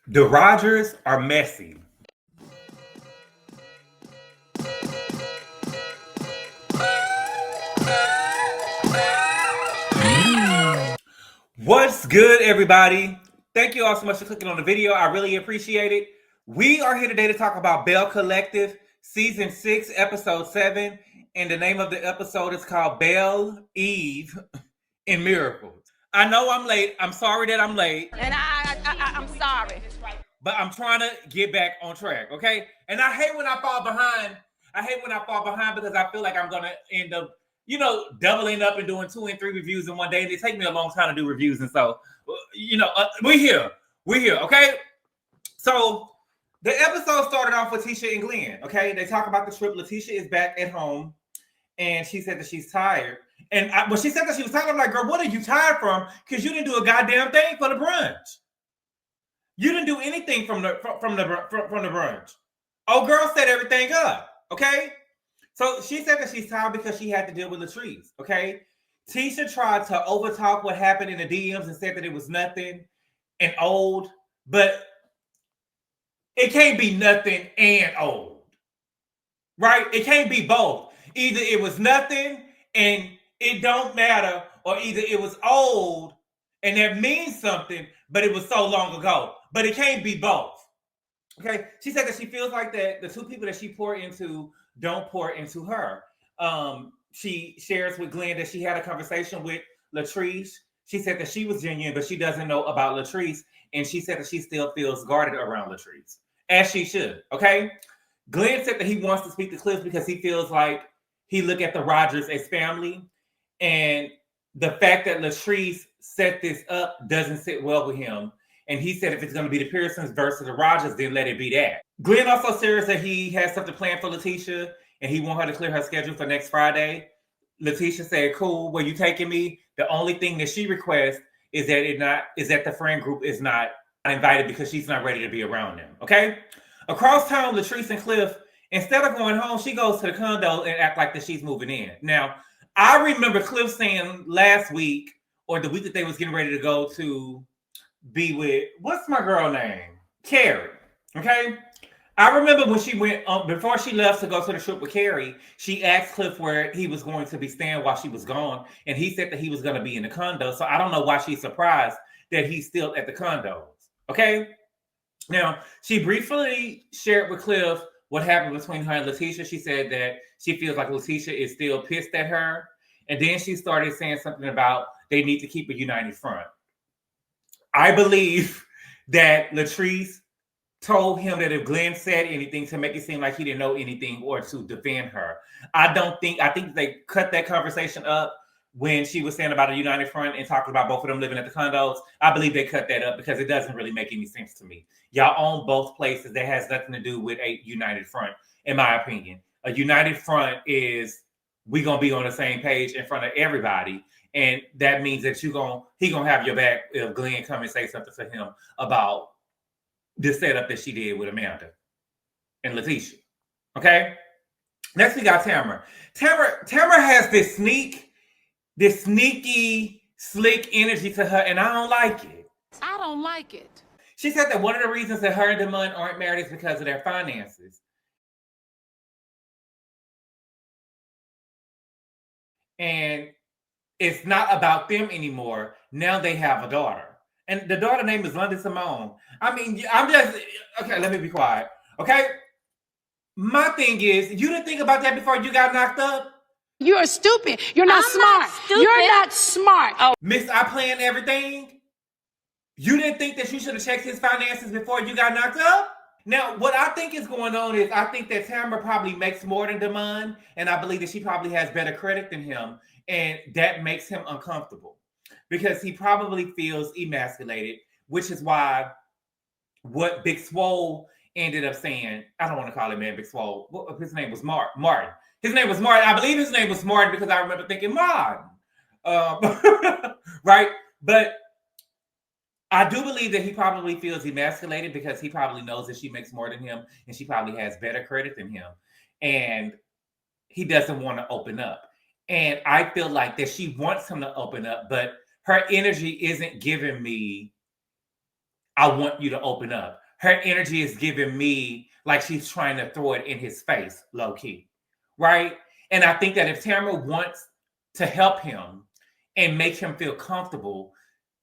The Rogers are messy. What's good, everybody? Thank you all so much for clicking on the video. I really appreciate it. We are here today to talk about Belle Collective, Season 6, Episode 7. And the name of the episode is called Belle, Eve, and Miracles. I know I'm late. I'm sorry that I'm late. And I'm sorry. But I'm trying to get back on track, okay? And I hate when I fall behind. Because I feel like I'm going to end up, doubling up and doing 2 and 3 reviews in one day. And it takes me a long time to do reviews. And so, we're here. We're here, okay? So, the episode started off with Teasha and Glen, okay? They talk about the trip. Lateshia is back at home. And she said that she's tired. And when she said that she was tired, I'm like, girl, what are you tired from? Because you didn't do a goddamn thing for the brunch. You didn't do anything from the brunch. Oh, girl set everything up, okay? So she said that she's tired because she had to deal with Latrice, okay? Teasha tried to overtalk what happened in the DMs and said that it was nothing and old, but it can't be nothing and old, right? It can't be both. Either it was nothing and it don't matter, or either it was old and that means something, but it was so long ago. But it can't be both. Okay. She said that she feels like that the two people that she poured into don't pour into her. She shares with Glen that she had a conversation with Latrice. She said that she was genuine, but she doesn't know about Latrice. And she said that she still feels guarded around Latrice, as she should. Okay. Glen said that he wants to speak to Cliff because he feels like he look at the Rogers as family. And the fact that Latrice set this up doesn't sit well with him. And he said if it's going to be the Pearsons versus the Rogers, then let it be that. Glen also says that he has something planned for Lateshia and he wants her to clear her schedule for next Friday. Lateshia said, cool, where you taking me? The only thing that she requests is that the friend group is not invited because she's not ready to be around them. Okay? Across town, Latrice and Cliff, instead of going home, she goes to the condo and act like that she's moving in. Now, I remember Cliff saying last week or the week that they was getting ready to go to be with, what's my girl name? Carrie. Okay. I remember when she went before she left to go to the trip with Carrie, she asked Cliff where he was going to be staying while she was gone. And he said that he was going to be in the condo. So I don't know why she's surprised that he's still at the condos. Okay. Now, she briefly shared with Cliff what happened between her and Lateshia. She said that she feels like Lateshia is still pissed at her. And then she started saying something about they need to keep a united front. I believe that Latrice told him that if Glen said anything to make it seem like he didn't know anything or to defend her. I think they cut that conversation up when she was saying about a united front and talking about both of them living at the condos. I believe they cut that up because it doesn't really make any sense to me. Y'all own both places. That has nothing to do with a united front, in my opinion. A united front is we gonna be on the same page in front of everybody. And that means that he gonna have your back if Glen come and say something to him about the setup that she did with Amanda and Lateshia. Okay. Next we got Tamara. Tamara has this sneaky, slick energy to her, and I don't like it. I don't like it. She said that one of the reasons that her and Damon aren't married is because of their finances. And it's not about them anymore. Now they have a daughter. And the daughter name is London Simone. I mean, okay, let me be quiet. Okay? My thing is, you didn't think about that before you got knocked up? You're stupid. You're not smart. You're not smart. Oh, Miss, I plan everything. You didn't think that you should have checked his finances before you got knocked up? Now, what I think is going on is I think that Tamara probably makes more than Damon, and I believe that she probably has better credit than him, and that makes him uncomfortable because he probably feels emasculated, which is why what Big Swole ended up saying, I don't want to call him man Big Swole. His name was Martin. His name was Martin. I believe his name was Martin because I remember thinking Martin. Right? But I do believe that he probably feels emasculated because he probably knows that she makes more than him and she probably has better credit than him. And he doesn't want to open up. And I feel like that she wants him to open up, but her energy isn't giving me I want you to open up. Her energy is giving me like she's trying to throw it in his face, low key, right? And I think that if Tamara wants to help him and make him feel comfortable,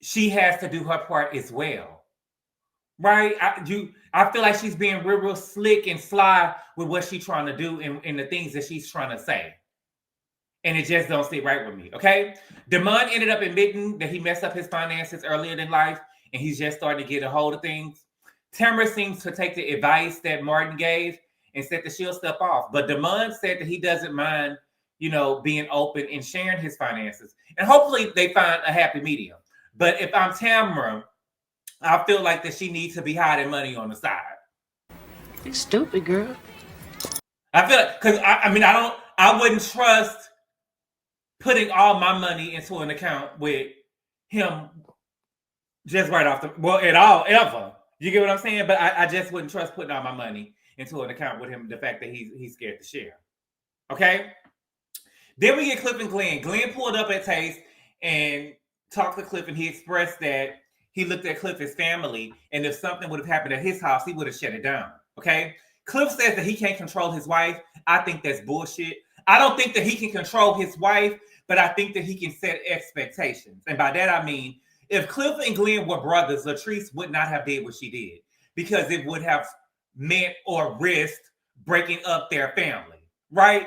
she has to do her part as well, right? I feel like she's being real slick and sly with what she's trying to do and the things that she's trying to say. And it just don't sit right with me, okay? Damon ended up admitting that he messed up his finances earlier in life, and he's just starting to get a hold of things. Tamara seems to take the advice that Martin gave and said that she'll step off. But Damon said that he doesn't mind, being open and sharing his finances. And hopefully they find a happy medium. But if I'm Tamara, I feel like that she needs to be hiding money on the side. You stupid girl. I feel like, because I wouldn't trust putting all my money into an account with him just right off at all, ever. You get what I'm saying? But I just wouldn't trust putting all my money into an account with him, the fact that he's scared to share. Okay? Then we get Cliff and Glen. Glen pulled up at Taste and talked to Cliff, and he expressed that he looked at Cliff as family, and if something would have happened at his house, he would have shut it down. Okay? Cliff says that he can't control his wife. I think that's bullshit. I don't think that he can control his wife, but I think that he can set expectations. And by that, I mean, if Cliff and Glen were brothers, Latrice would not have did what she did because it would have meant or risked breaking up their family, right?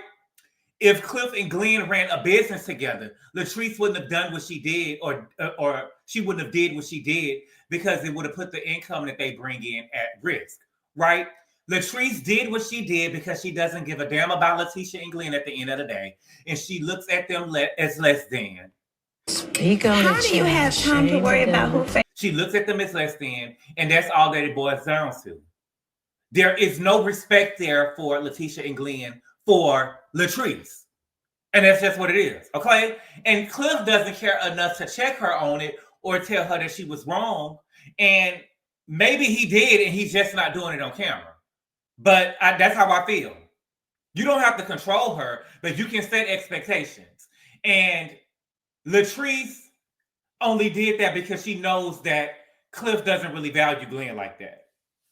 If Cliff and Glen ran a business together, Latrice wouldn't have done what she did or she wouldn't have did what she did because it would have put the income that they bring in at risk, right? Latrice did what she did because she doesn't give a damn about Lateshia and Glen at the end of the day, and she looks at them as less than. How do you have time to worry about who? She looks at them as less than, and that's all that it boils down to. There is no respect there for Lateshia and Glen for Latrice. And that's just what it is, okay? And Cliff doesn't care enough to check her on it or tell her that she was wrong. And maybe he did, and he's just not doing it on camera. But that's how I feel. You don't have to control her, but you can set expectations. And Latrice only did that because she knows that Cliff doesn't really value Glen like that.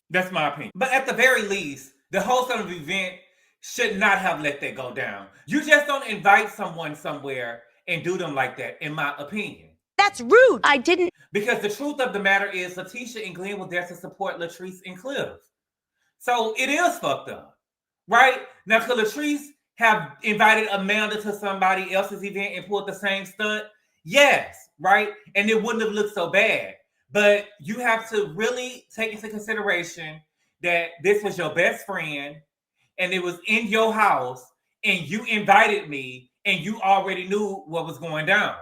That's my opinion. But at the very least, the host of the event should not have let that go down. You just don't invite someone somewhere and do them like that, in my opinion. That's rude. I didn't. Because the truth of the matter is Lateshia and Glen were there to support Latrice and Cliff. So it is fucked up, right? Now, could Latrice have invited Amanda to somebody else's event and pulled the same stunt? Yes, right? And it wouldn't have looked so bad. But you have to really take into consideration that this was your best friend and it was in your house and you invited me and you already knew what was going down.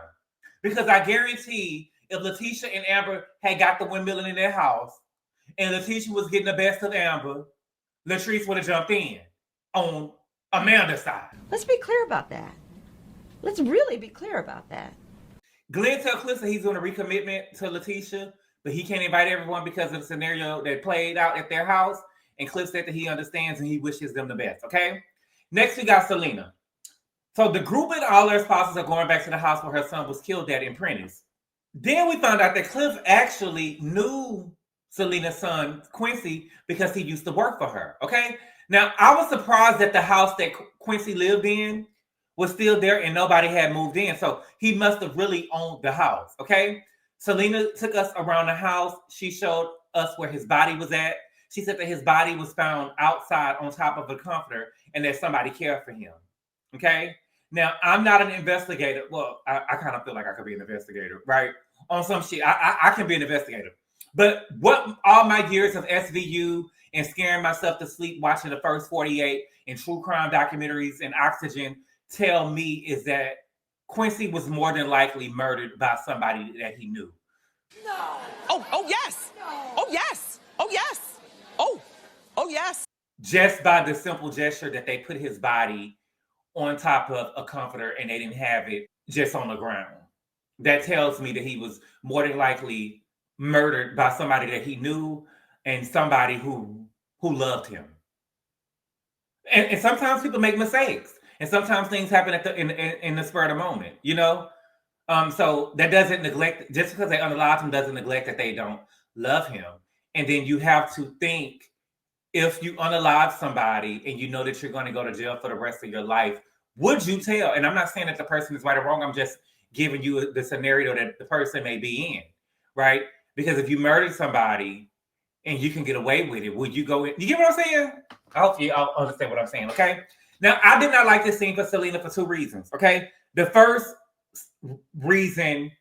Because I guarantee if Lateshia and Amber had got the windmill in their house and Lateshia was getting the best of Amber, Latrice would have jumped in on Amanda's side. Let's be clear about that. Let's really be clear about that. Glen tells Cliff that he's doing a recommitment to Lateshia, but he can't invite everyone because of the scenario that played out at their house. And Cliff said that he understands and he wishes them the best, okay? Next, we got Selena. So the group and all their spouses are going back to the house where her son was killed at in Prentice. Then we found out that Cliff actually knew Selena's son, Quincy, because he used to work for her, okay? Now, I was surprised that the house that Quincy lived in was still there and nobody had moved in. So he must have really owned the house, okay? Selena took us around the house. She showed us where his body was at. She said that his body was found outside on top of a comforter and that somebody cared for him, okay? Now, I'm not an investigator. Well, I kind of feel like I could be an investigator, right? On some shit, I can be an investigator. But what all my years of SVU and scaring myself to sleep watching the first 48 and true crime documentaries and Oxygen tell me is that Quincy was more than likely murdered by somebody that he knew. No. Oh yes. No. Oh yes. Oh yes. Oh yes. Just by the simple gesture that they put his body on top of a comforter and they didn't have it just on the ground. That tells me that he was more than likely murdered by somebody that he knew and somebody who loved him. And sometimes people make mistakes. And sometimes things happen in the spur of the moment, you know? So that doesn't neglect, just because they unalive him doesn't neglect that they don't love him. And then you have to think, if you unalive somebody and you know that you're going to go to jail for the rest of your life, would you tell? And I'm not saying that the person is right or wrong. I'm just giving you the scenario that the person may be in, right? Because if you murdered somebody and you can get away with it, would you go in? You get what I'm saying? I hope you all understand what I'm saying, okay? Now, I did not like this scene for Selena for 2 reasons, okay? The first reason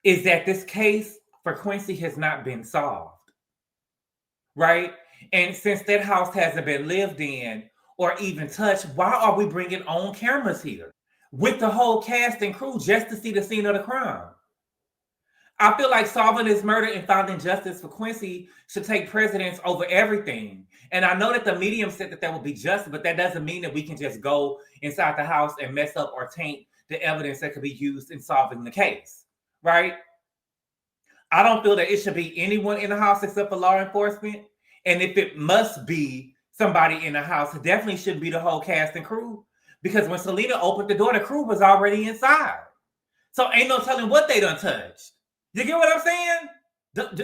is that this case for Quincy has not been solved, right? And since that house hasn't been lived in or even touched, why are we bringing on cameras here with the whole cast and crew just to see the scene of the crime? I feel like solving this murder and finding justice for Quincy should take precedence over everything. And I know that the medium said that would be just, but that doesn't mean that we can just go inside the house and mess up or taint the evidence that could be used in solving the case, right? I don't feel that it should be anyone in the house except for law enforcement. And if it must be somebody in the house, it definitely shouldn't be the whole cast and crew. Because when Selena opened the door, the crew was already inside. So ain't no telling what they done touched. You get what I'm saying?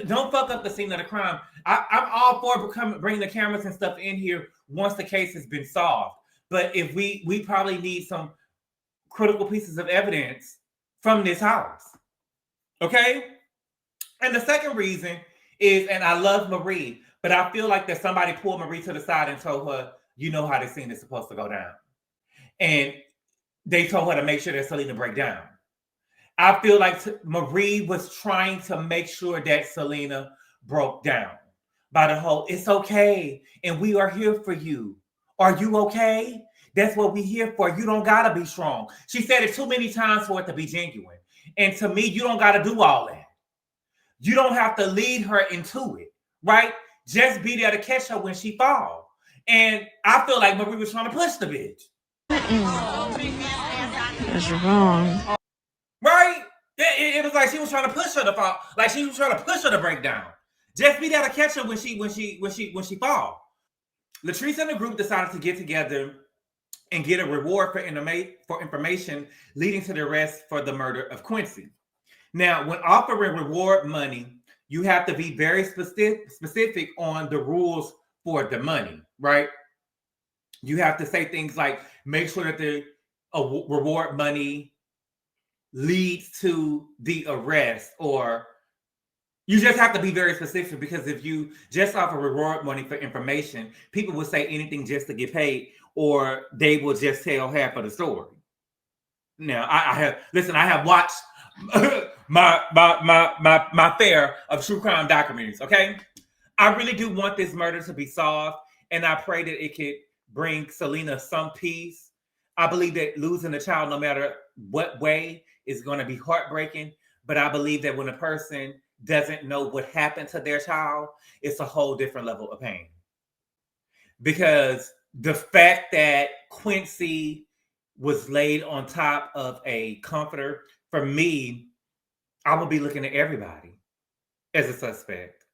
Don't fuck up the scene of the crime. I'm all for bringing the cameras and stuff in here once the case has been solved. But if we probably need some critical pieces of evidence from this house. Okay? And the second reason is, and I love Marie, but I feel like that somebody pulled Marie to the side and told her, you know how this scene is supposed to go down. And they told her to make sure that Selena break down. I feel like Marie was trying to make sure that Selena broke down by the whole, it's okay, and we are here for you. Are you okay? That's what we're here for. You don't gotta be strong. She said it too many times for it to be genuine. And to me, you don't gotta do all that. You don't have to lead her into it, right? Just be there to catch her when she falls. And I feel like Marie was trying to push the bitch. That's wrong. Right? It was like she was trying to push her to fall. Like she was trying to push her to break down. Just be there to catch her when she fall. Latrice and the group decided to get together and get a reward for information leading to the arrest for the murder of Quincy. Now, when offering reward money, you have to be very specific on the rules for the money, right? You have to say things like, make sure that the reward money leads to the arrest, or you just have to be very specific, because if you just offer reward money for information, people will say anything just to get paid, or they will just tell half of the story. Now, I have watched my fair of true crime documentaries, okay? I really do want this murder to be solved, and I pray that it could bring Selena some peace. I believe that losing a child, no matter what way, is going to be heartbreaking, but I believe that when a person doesn't know what happened to their child, it's a whole different level of pain. Because the fact that Quincy was laid on top of a comforter, for me, I will be looking at everybody as a suspect.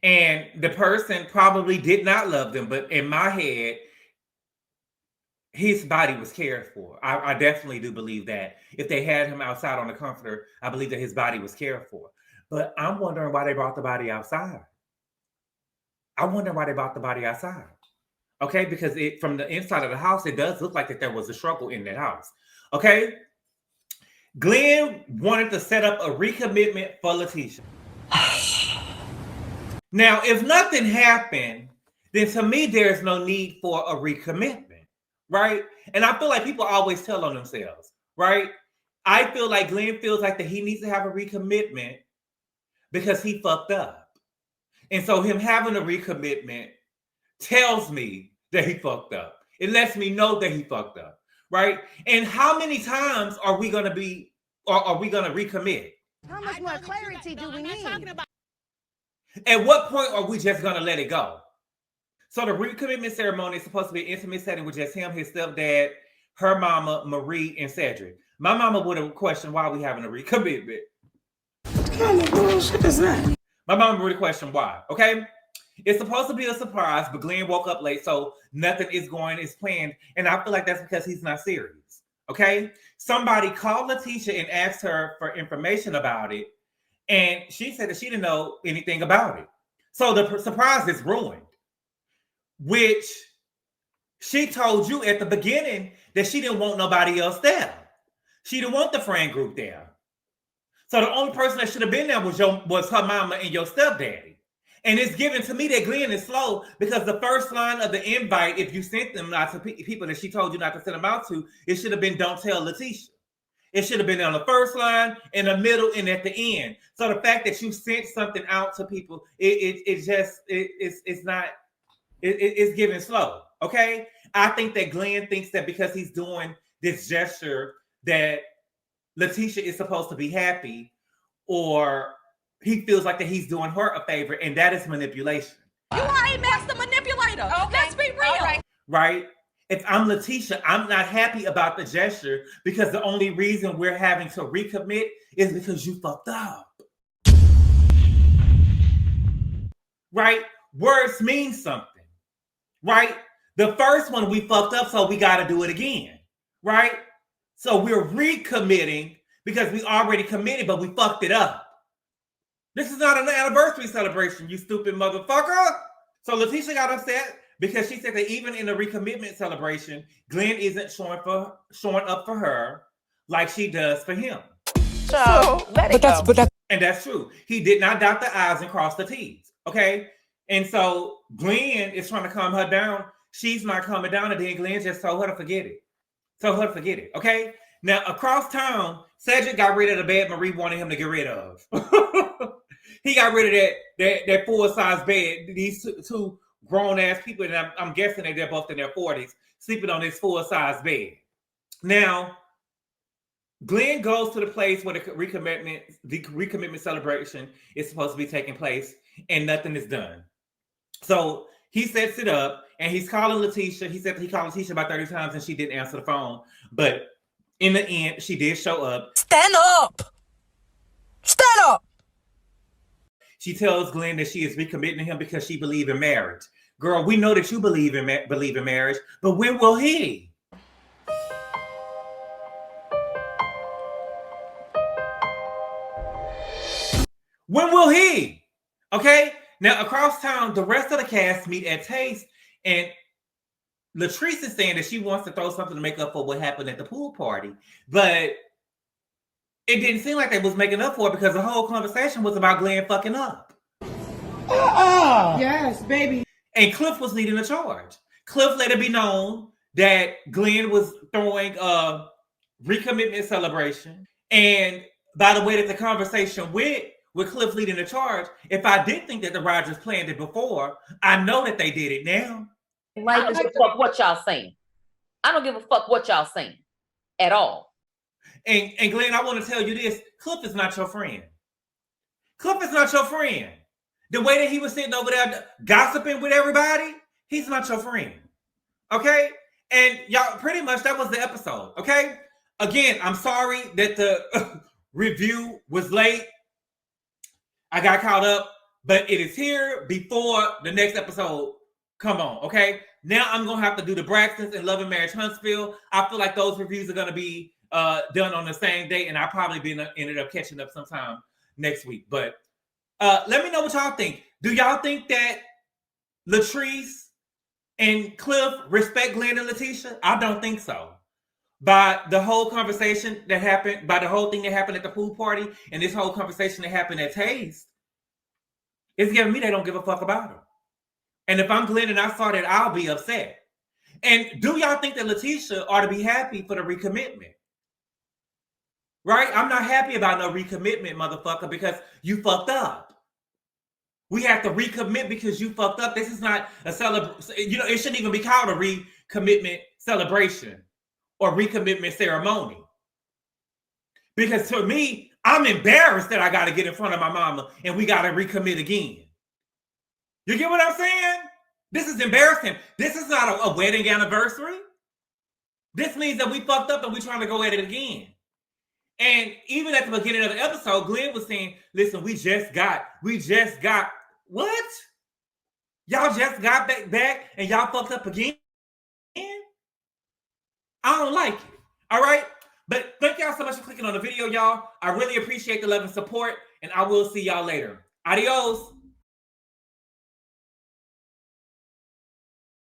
And the person probably did not love them, but in my head, his body was cared for. I definitely do believe that. If they had him outside on the comforter, I believe that his body was cared for. But I'm wondering why they brought the body outside. Okay, because from the inside of the house, it does look like that there was a struggle in that house. Okay? Glen wanted to set up a recommitment for Lateshia. Now, if nothing happened, then to me, there's no need for a recommitment. Right? And I feel like people always tell on themselves, right? I feel like Glen feels like that he needs to have a recommitment because he fucked up. And so him having a recommitment tells me that he fucked up. It lets me know that he fucked up, right? And how many times are we going to recommit? How much more clarity do we need? At what point are we just going to let it go? So the recommitment ceremony is supposed to be an intimate setting with just him, his stepdad, her mama, Marie, and Cedric. My mama would have questioned why we having a recommitment. What kind of bullshit is that? My mama would have questioned why, okay? It's supposed to be a surprise, but Glen woke up late, so nothing is going as planned. And I feel like that's because he's not serious, okay? Somebody called Lateshia and asked her for information about it, and she said that she didn't know anything about it. So the surprise is ruined, which she told you at the beginning that she didn't want nobody else there. She didn't want the friend group there. So the only person that should have been there was her mama and your stepdaddy. And it's given to me that Glen is slow because the first line of the invite, if you sent them out to people that she told you not to send them out to, it should have been "Don't tell Lateshia." It should have been on the first line, in the middle, and at the end. So the fact that you sent something out to people, it's giving slow. Okay, I think that Glen thinks that because he's doing this gesture that Lateshia is supposed to be happy, or he feels like that he's doing her a favor, and that is manipulation. You are a master manipulator. Okay. Let's be real. Right? If I'm Lateshia, I'm not happy about the gesture because the only reason we're having to recommit is because you fucked up. Right? Words mean something. Right? The first one we fucked up, so we got to do it again. Right? So we're recommitting because we already committed, but we fucked it up. This is not an anniversary celebration, you stupid motherfucker. So Lateshia got upset because she said that even in the recommitment celebration, Glen isn't showing up for her like she does for him. So let it go. And that's true. He did not dot the I's and cross the T's. Okay? And so Glen is trying to calm her down. She's not calming down, and then Glen just told her to forget it. Okay? Now, across town, Cedric got rid of the bed Marie wanted him to get rid of. He got rid of that full-size bed. These two grown-ass people, and I'm guessing they're both in their 40s, sleeping on this full-size bed. Now, Glen goes to the place where the recommitment celebration is supposed to be taking place, and nothing is done. So he sets it up, and he's calling Lateshia. He said he called Lateshia about 30 times, and she didn't answer the phone. But in the end, she did show up. Stand up! Stand up! She tells Glen that she is recommitting to him because she believes in marriage. Girl, we know that you believe in marriage, but when will he? When will he? Okay? Now, across town, the rest of the cast meet at Taste, and Latrice is saying that she wants to throw something to make up for what happened at the pool party, but it didn't seem like they was making up for it because the whole conversation was about Glen fucking up. Yes, baby. And Cliff was leading the charge. Cliff let it be known that Glen was throwing a recommitment celebration. And by the way that the conversation went, with Cliff leading the charge, if I did think that the Rodgers planned it before, I know that they did it now. I don't give a fuck what y'all saying. I don't give a fuck what y'all saying at all. And Glen, I want to tell you this. Cliff is not your friend. Cliff is not your friend. The way that he was sitting over there gossiping with everybody, he's not your friend. Okay? And y'all, pretty much that was the episode. Okay? Again, I'm sorry that the review was late. I got caught up, but it is here before the next episode come on, okay? Now I'm going to have to do the Braxtons and Love and Marriage Huntsville. I feel like those reviews are going to be done on the same day, and I'll probably ended up catching up sometime next week. But let me know what y'all think. Do y'all think that Latrice and Cliff respect Glen and Lateshia? I don't think so. By the whole conversation that happened, by the whole thing that happened at the pool party, and this whole conversation that happened at Taste, it's giving me they don't give a fuck about him. And if I'm Glen and I saw that, I'll be upset. And do y'all think that Lateshia ought to be happy for the recommitment? Right? I'm not happy about no recommitment, motherfucker, because you fucked up. We have to recommit because you fucked up. This is not a celebration. You know, it shouldn't even be called a recommitment celebration or recommitment ceremony. Because to me, I'm embarrassed that I got to get in front of my mama and we got to recommit again. You get what I'm saying? This is embarrassing. This is not a wedding anniversary. This means that we fucked up and we're trying to go at it again. And even at the beginning of the episode, Glen was saying, listen, we just got, what? Y'all just got back and y'all fucked up again? I don't like it. All right? But thank y'all so much for clicking on the video, y'all. I really appreciate the love and support, and I will see y'all later. Adios.